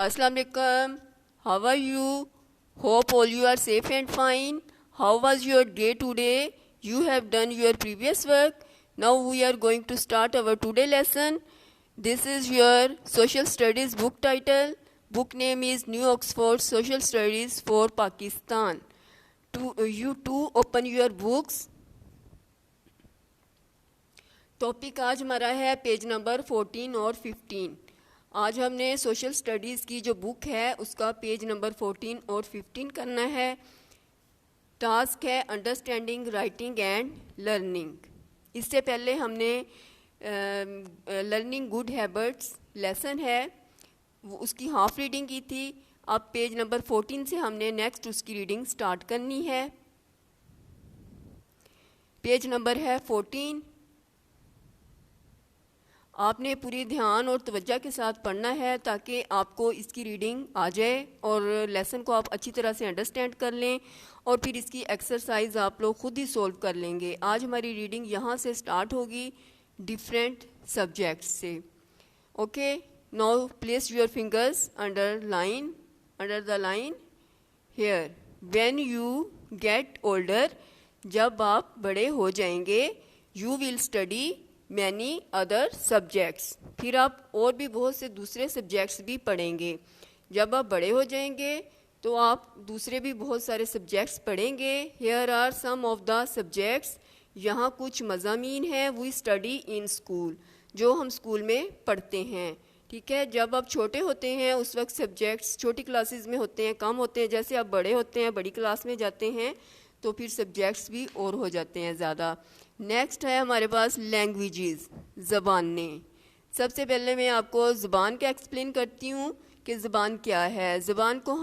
Assalamu alaikum. How are you? Hope all you are safe and fine. How was your day today? You have done your previous work. Now we are going to start our today lesson. This is your social studies book title. Book name is New Oxford Social Studies for Pakistan. You too open your books. Topic آج ہمارا ہے page number 14 اور 15. آج ہم نے social studies کی جو بک ہے اس کا پیج نمبر 14 اور 15 کرنا ہے. ٹاسک ہے انڈرسٹینڈنگ رائٹنگ اینڈ لرننگ. اس سے پہلے ہم نے لرننگ گڈ ہیبٹس لیسن ہے اس کی ہاف ریڈنگ کی تھی. اب پیج نمبر 14 سے ہم نے نیکسٹ اس کی ریڈنگ سٹارٹ کرنی ہے. پیج نمبر ہے 14. آپ نے پوری دھیان اور توجہ کے ساتھ پڑھنا ہے تاکہ آپ کو اس کی ریڈنگ آ جائے اور لیسن کو آپ اچھی طرح سے انڈرسٹینڈ کر لیں اور پھر اس کی ایکسرسائز آپ لوگ خود ہی سولو کر لیں گے. آج ہماری ریڈنگ یہاں سے سٹارٹ ہوگی ڈفرینٹ سبجیکٹس سے. Okay, now place your fingers under the line here. When you get older, جب آپ بڑے ہو جائیں گے, you will study many other subjects, پھر آپ اور بھی بہت سے دوسرے سبجیکٹس بھی پڑھیں گے. جب آپ بڑے ہو جائیں گے تو آپ دوسرے بھی بہت سارے سبجیکٹس پڑھیں گے. Here are some of the subjects, یہاں کچھ مضامین ہیں وی اسٹڈی ان اسکول, جو ہم اسکول میں پڑھتے ہیں. ٹھیک ہے, جب آپ چھوٹے ہوتے ہیں اس وقت سبجیکٹس چھوٹی کلاسز میں ہوتے ہیں, کم ہوتے ہیں. جیسے آپ بڑے ہوتے ہیں, بڑی کلاس میں جاتے ہیں تو پھر سبجیکٹس بھی اور ہو جاتے ہیں زیادہ. نیکسٹ ہے ہمارے پاس لینگویجز, زبانیں. سب سے پہلے میں آپ کو زبان کا ایکسپلین کرتی ہوں کہ زبان کیا ہے. زبان کو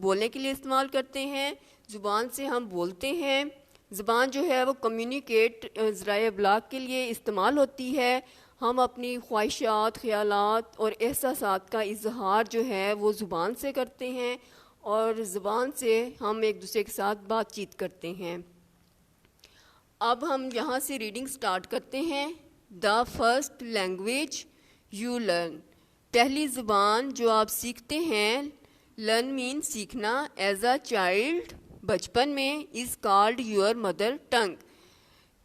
بولنے کے لیے استعمال کرتے ہیں, زبان سے ہم بولتے ہیں. زبان جو ہے وہ کمیونیکیٹ ذرائع ابلاغ کے لیے استعمال ہوتی ہے. ہم اپنی خواہشات, خیالات اور احساسات کا اظہار جو ہے وہ زبان سے کرتے ہیں اور زبان سے ہم ایک دوسرے کے ساتھ بات چیت کرتے ہیں. اب ہم یہاں سے ریڈنگ سٹارٹ کرتے ہیں. The first language you learn, پہلی زبان جو آپ سیکھتے ہیں. لرن مین سیکھنا. ایز اے چائلڈ, بچپن میں. Is called your mother tongue,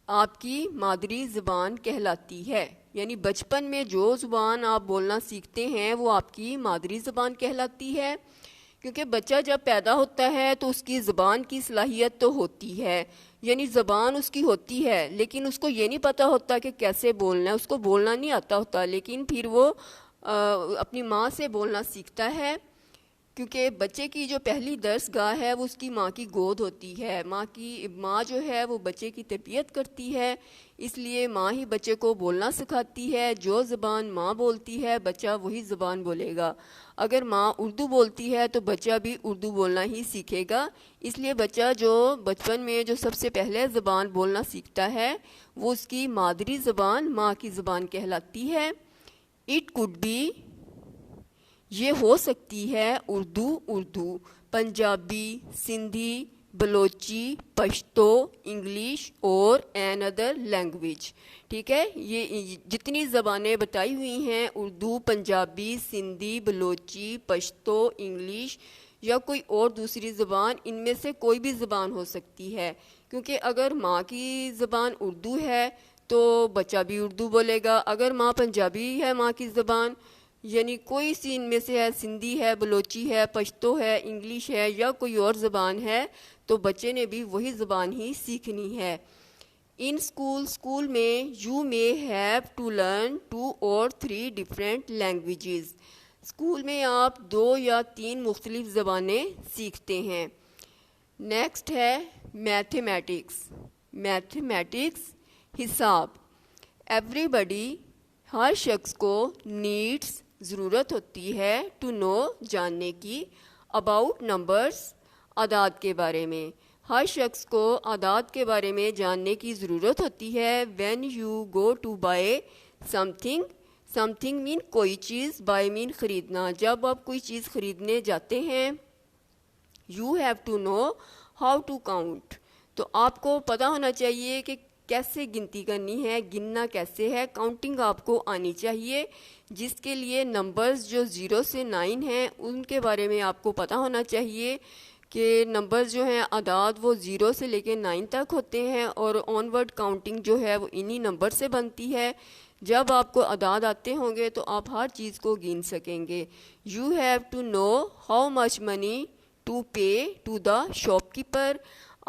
آپ کی مادری زبان کہلاتی ہے. یعنی بچپن میں جو زبان آپ بولنا سیکھتے ہیں وہ آپ کی مادری زبان کہلاتی ہے. کیونکہ بچہ جب پیدا ہوتا ہے تو اس کی زبان کی صلاحیت تو ہوتی ہے, یعنی زبان اس کی ہوتی ہے, لیکن اس کو یہ نہیں پتہ ہوتا کہ کیسے بولنا ہے. اس کو بولنا نہیں آتا ہوتا, لیکن پھر وہ اپنی ماں سے بولنا سیکھتا ہے. کیونکہ بچے کی جو پہلی درس گاہ ہے وہ اس کی ماں کی گود ہوتی ہے. ماں جو ہے وہ بچے کی تربیت کرتی ہے, اس لیے ماں ہی بچے کو بولنا سکھاتی ہے. جو زبان ماں بولتی ہے بچہ وہی زبان بولے گا. اگر ماں اردو بولتی ہے تو بچہ بھی اردو بولنا ہی سیکھے گا. اس لیے بچہ جو بچپن میں جو سب سے پہلے زبان بولنا سیکھتا ہے وہ اس کی مادری زبان, ماں کی زبان کہلاتی ہے. اٹ کوڈ بی, یہ ہو سکتی ہے اردو, پنجابی, سندھی, بلوچی, پشتو, انگلش اور این ادر لینگویج. ٹھیک ہے, یہ جتنی زبانیں بتائی ہوئی ہیں اردو, پنجابی, سندھی, بلوچی, پشتو, انگلش یا کوئی اور دوسری زبان, ان میں سے کوئی بھی زبان ہو سکتی ہے. کیونکہ اگر ماں کی زبان اردو ہے تو بچہ بھی اردو بولے گا. اگر ماں پنجابی ہے ماں کی زبان, یعنی کوئی سی ان میں سے ہے, سندھی ہے, بلوچی ہے, پشتو ہے, انگلش ہے یا کوئی اور زبان ہے, تو بچے نے بھی وہی زبان ہی سیکھنی ہے. ان اسکول میں you may have to learn 2 or 3 different languages. School میں آپ 2 یا 3 مختلف زبانیں سیکھتے ہیں. نیکسٹ ہے میتھمیٹکس, حساب. ایوری بڈی, ہر شخص کو, نیڈس, ضرورت ہوتی ہے, ٹو نو, جاننے کی, اباؤٹ نمبرس, اعداد کے بارے میں. ہر شخص کو اعداد کے بارے میں جاننے کی ضرورت ہوتی ہے. When you go to buy سم تھنگ مین کوئی چیز, بائی مین خریدنا. جب آپ کوئی چیز خریدنے جاتے ہیں, you have to know how to count, تو آپ کو پتہ ہونا چاہیے کہ کیسے گنتی کرنی ہے, گننا کیسے ہے, کاؤنٹنگ آپ کو آنی چاہیے, جس کے لیے نمبرز جو 0 سے 9 ہیں ان کے بارے میں آپ کو پتہ ہونا چاہیے کہ نمبرز جو ہیں اعداد وہ 0 سے لے کے 9 تک ہوتے ہیں, اور آن ورڈ کاؤنٹنگ جو ہے وہ انہی نمبر سے بنتی ہے. جب آپ کو اعداد آتے ہوں گے تو آپ ہر چیز کو گن سکیں گے. You have to know how much money to pay to the shopkeeper.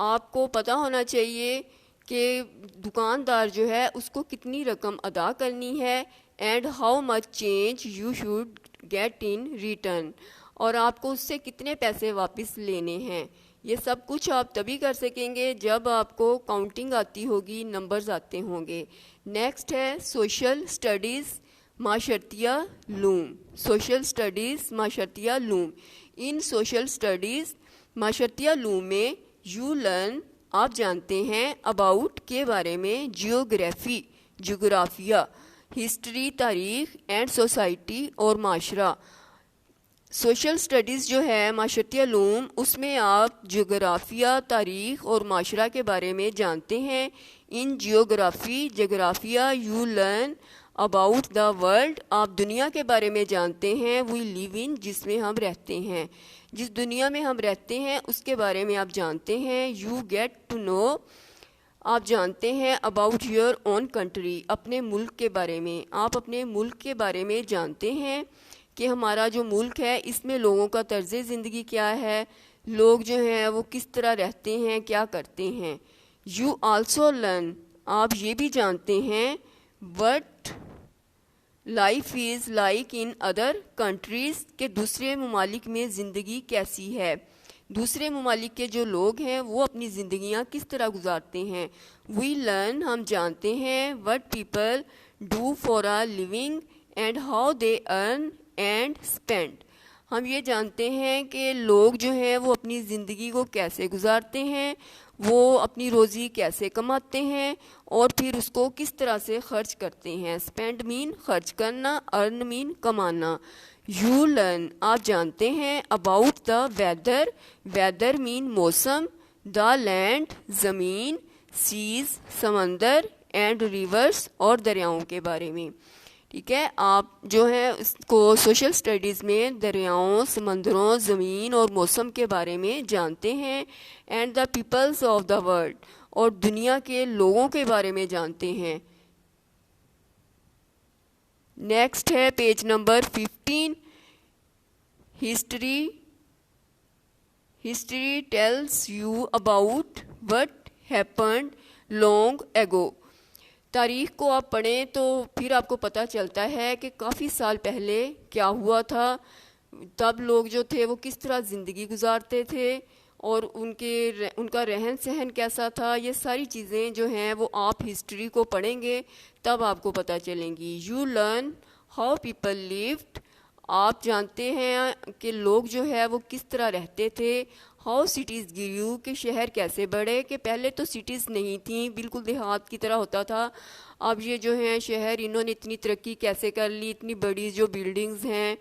آپ کو پتہ ہونا چاہیے کہ دکاندار جو ہے اس کو کتنی رقم ادا کرنی ہے. And how much change you should get in return, اور آپ کو اس سے کتنے پیسے واپس لینے ہیں. یہ سب کچھ آپ تبھی کر سکیں گے جب آپ کو کاؤنٹنگ آتی ہوگی, نمبرز آتے ہوں گے. نیکسٹ ہے سوشل اسٹڈیز معاشرتیہ علوم. سوشل اسٹڈیز معاشرتیہ علوم. ان سوشل اسٹڈیز معاشرتیہ علوم میں یو لرن, آپ جانتے ہیں, اباؤٹ کے بارے میں, جیوگرافی جغرافیہ, ہسٹری تاریخ, اینڈ سوسائٹی اور معاشرہ. سوشل اسٹڈیز جو ہے معاشرتی علوم, اس میں آپ جغرافیہ تاریخ اور معاشرہ کے بارے میں جانتے ہیں. ان جغرافیہ you learn about the world, آپ دنیا کے بارے میں جانتے ہیں. وی لیو ان, جس میں ہم رہتے ہیں, جس دنیا میں ہم رہتے ہیں اس کے بارے میں آپ جانتے ہیں. یو گیٹ ٹو نو, آپ جانتے ہیں, اباؤٹ یور اون کنٹری, اپنے ملک کے بارے میں. آپ اپنے ملک کے بارے میں جانتے ہیں کہ ہمارا جو ملک ہے اس میں لوگوں کا طرز زندگی کیا ہے, لوگ جو ہیں وہ کس طرح رہتے ہیں, کیا کرتے ہیں. یو آلسو لرن, آپ یہ بھی جانتے ہیں, what life is like in other countries, کہ دوسرے ممالک میں زندگی کیسی ہے, دوسرے ممالک کے جو لوگ ہیں وہ اپنی زندگیاں کس طرح گزارتے ہیں. وی لرن, ہم جانتے ہیں, what people do for a living and how they earn and spend. ہم یہ جانتے ہیں کہ لوگ جو ہیں وہ اپنی زندگی کو کیسے گزارتے ہیں, وہ اپنی روزی کیسے کماتے ہیں, اور پھر اس کو کس طرح سے خرچ کرتے ہیں. اسپینڈ مین خرچ کرنا, ارن مین کمانا. یو لرن, آپ جانتے ہیں, اباؤٹ دا ویدر, ویدر مین موسم, دا لینڈ زمین, سیز سمندر, اینڈ ریورس اور دریاؤں کے بارے میں. ٹھیک ہے, آپ جو ہے اس کو سوشل اسٹڈیز میں دریاؤں, سمندروں, زمین اور موسم کے بارے میں جانتے ہیں. And the peoples of the world, اور دنیا کے لوگوں کے بارے میں جانتے ہیں. نیکسٹ ہے page number 15. History tells you about what happened long ego. تاریخ کو آپ پڑھیں تو پھر آپ کو پتہ چلتا ہے کہ کافی سال پہلے کیا ہوا تھا, تب لوگ جو تھے وہ کس طرح زندگی گزارتے تھے, اور ان کا رہن سہن کیسا تھا. یہ ساری چیزیں جو ہیں وہ آپ ہسٹری کو پڑھیں گے تب آپ کو پتہ چلیں گی. You learn how people lived, آپ جانتے ہیں کہ لوگ جو ہے وہ کس طرح رہتے تھے. ہاؤ سٹیز گریو, کہ شہر کیسے بڑھے, کہ پہلے تو سٹیز نہیں تھیں, بالکل دیہات کی طرح ہوتا تھا. اب یہ جو ہیں شہر, انہوں نے اتنی ترقی کیسے کر لی, اتنی بڑی جو بلڈنگز ہیں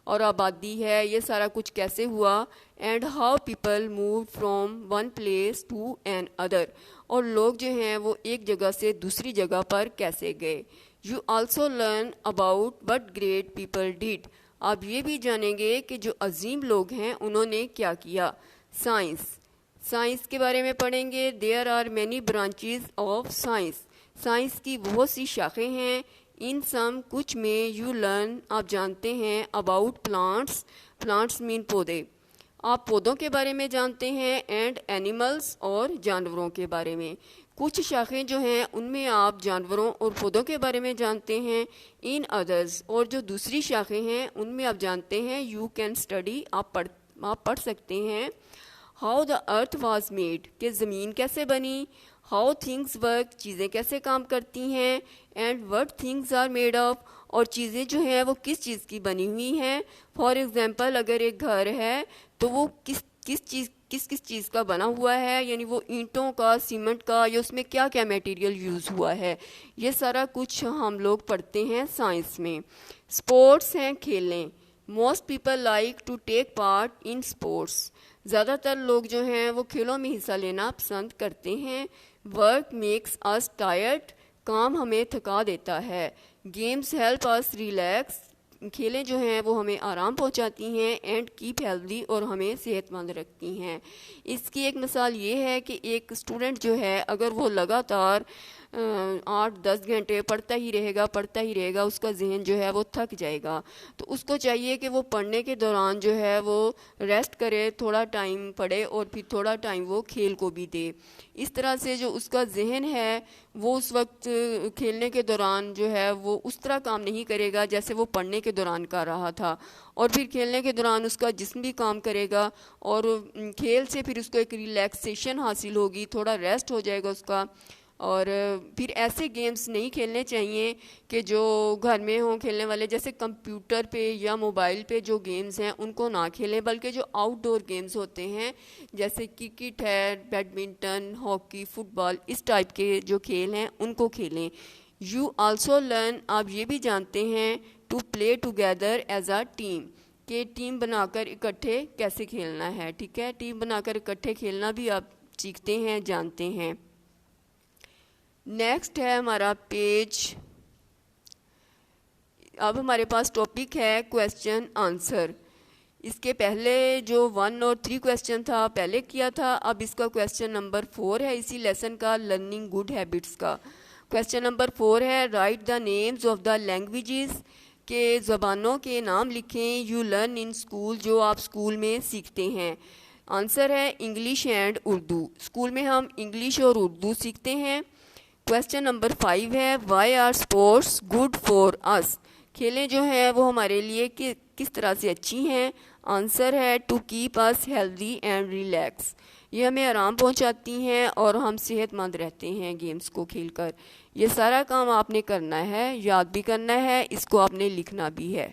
اور آبادی ہے, یہ سارا کچھ کیسے ہوا. And how people move from one place to another, اور لوگ جو ہیں وہ ایک جگہ سے دوسری جگہ پر کیسے گئے. You also learn about what great people did, آپ یہ بھی جانیں گے کہ جو عظیم لوگ ہیں انہوں نے کیا کیا. سائنس کے بارے میں پڑھیں گے. There are many branches of science, science کی بہت سی شاخیں ہیں. ان سم, کچھ میں, یو لرن, آپ جانتے ہیں, اباؤٹ پلانٹس, پلانٹس مین پودے, آپ پودوں کے بارے میں جانتے ہیں. اینڈ اینیملس, اور جانوروں کے بارے میں. کچھ شاخیں جو ہیں ان میں آپ جانوروں اور پودوں کے بارے میں جانتے ہیں. ان ادرز, اور جو دوسری شاخیں ہیں ان میں آپ جانتے ہیں. یو کین اسٹڈی, آپ پڑھ سکتے ہیں. How the earth was made, کہ زمین کیسے بنی. ہاؤ تھنگز ورک, چیزیں کیسے کام کرتی ہیں. And what things are made of, اور چیزیں جو ہیں وہ کس چیز کی بنی ہوئی ہیں. فار ایگزامپل, اگر ایک گھر ہے تو وہ کس چیز کا بنا ہوا ہے, یعنی وہ اینٹوں کا, سیمنٹ کا, یا اس میں کیا کیا میٹیریل یوز ہوا ہے. یہ سارا کچھ ہم لوگ پڑھتے ہیں سائنس میں. اسپورٹس ہیں, کھیلیں. Most people like to take part in sports, زیادہ تر لوگ جو ہیں وہ کھیلوں میں حصہ لینا پسند کرتے ہیں. ورک میکس اس ٹائرڈ، کام ہمیں تھکا دیتا ہے. گیمز ہیلپ اس ریلیکس، کھیلیں جو ہیں وہ ہمیں آرام پہنچاتی ہیں. اینڈ کیپ ہیلدی، اور ہمیں صحت مند رکھتی ہیں. اس کی ایک مثال یہ ہے کہ ایک اسٹوڈنٹ جو ہے اگر وہ لگاتار 8-10 گھنٹے پڑھتا ہی رہے گا، اس کا ذہن جو ہے وہ تھک جائے گا. تو اس کو چاہیے کہ وہ پڑھنے کے دوران جو ہے وہ ریسٹ کرے، تھوڑا ٹائم پڑھے اور پھر تھوڑا ٹائم وہ کھیل کو بھی دے. اس طرح سے جو اس کا ذہن ہے وہ اس وقت کھیلنے کے دوران جو ہے وہ اس طرح کام نہیں کرے گا جیسے وہ پڑھنے کے دوران کر رہا تھا. اور پھر کھیلنے کے دوران اس کا جسم بھی کام کرے گا، اور کھیل سے پھر اس کو ایک ریلیکسیشن حاصل ہوگی، تھوڑا ریسٹ ہو جائے گا اس کا. اور پھر ایسے گیمز نہیں کھیلنے چاہیے کہ جو گھر میں ہوں کھیلنے والے، جیسے کمپیوٹر پہ یا موبائل پہ جو گیمز ہیں ان کو نہ کھیلیں، بلکہ جو آؤٹ ڈور گیمز ہوتے ہیں جیسے کرکٹ ہے، بیڈمنٹن، ہاکی، فٹ بال، اس ٹائپ کے جو کھیل ہیں ان کو کھیلیں. یو آلسو لرن، آپ یہ بھی جانتے ہیں، to play together as a team, کہ ٹیم بنا کر اکٹھے کیسے کھیلنا ہے. ٹھیک ہے، ٹیم بنا کر اکٹھے کھیلنا بھی آپ سیکھتے ہیں، جانتے ہیں. نیکسٹ ہے ہمارا پیج، اب ہمارے پاس ٹاپک ہے کویسچن آنسر. اس کے پہلے جو 1 اور 3 کویسچن تھا پہلے کیا تھا، اب اس کا کویسچن نمبر 4 ہے اسی لیسن کا، لرننگ گڈ ہیبٹس کا. کویسچن نمبر 4 ہے right the names of the languages, کہ زبانوں کے نام لکھیں. یو لرن ان اسکول، جو آپ اسکول میں سیکھتے ہیں. آنسر ہے انگلش اینڈ اردو. اسکول میں ہم انگلش اور اردو سیکھتے ہیں. کویسچن نمبر 5 ہے why are sports good for us, کھیلیں جو ہیں وہ ہمارے لیے کس طرح سے اچھی ہیں. آنسر ہے to keep us healthy and relax, یہ ہمیں آرام پہنچاتی ہیں اور ہم صحت مند رہتے ہیں گیمز کو کھیل کر. یہ سارا کام آپ نے کرنا ہے، یاد بھی کرنا ہے، اس کو آپ نے لکھنا بھی ہے.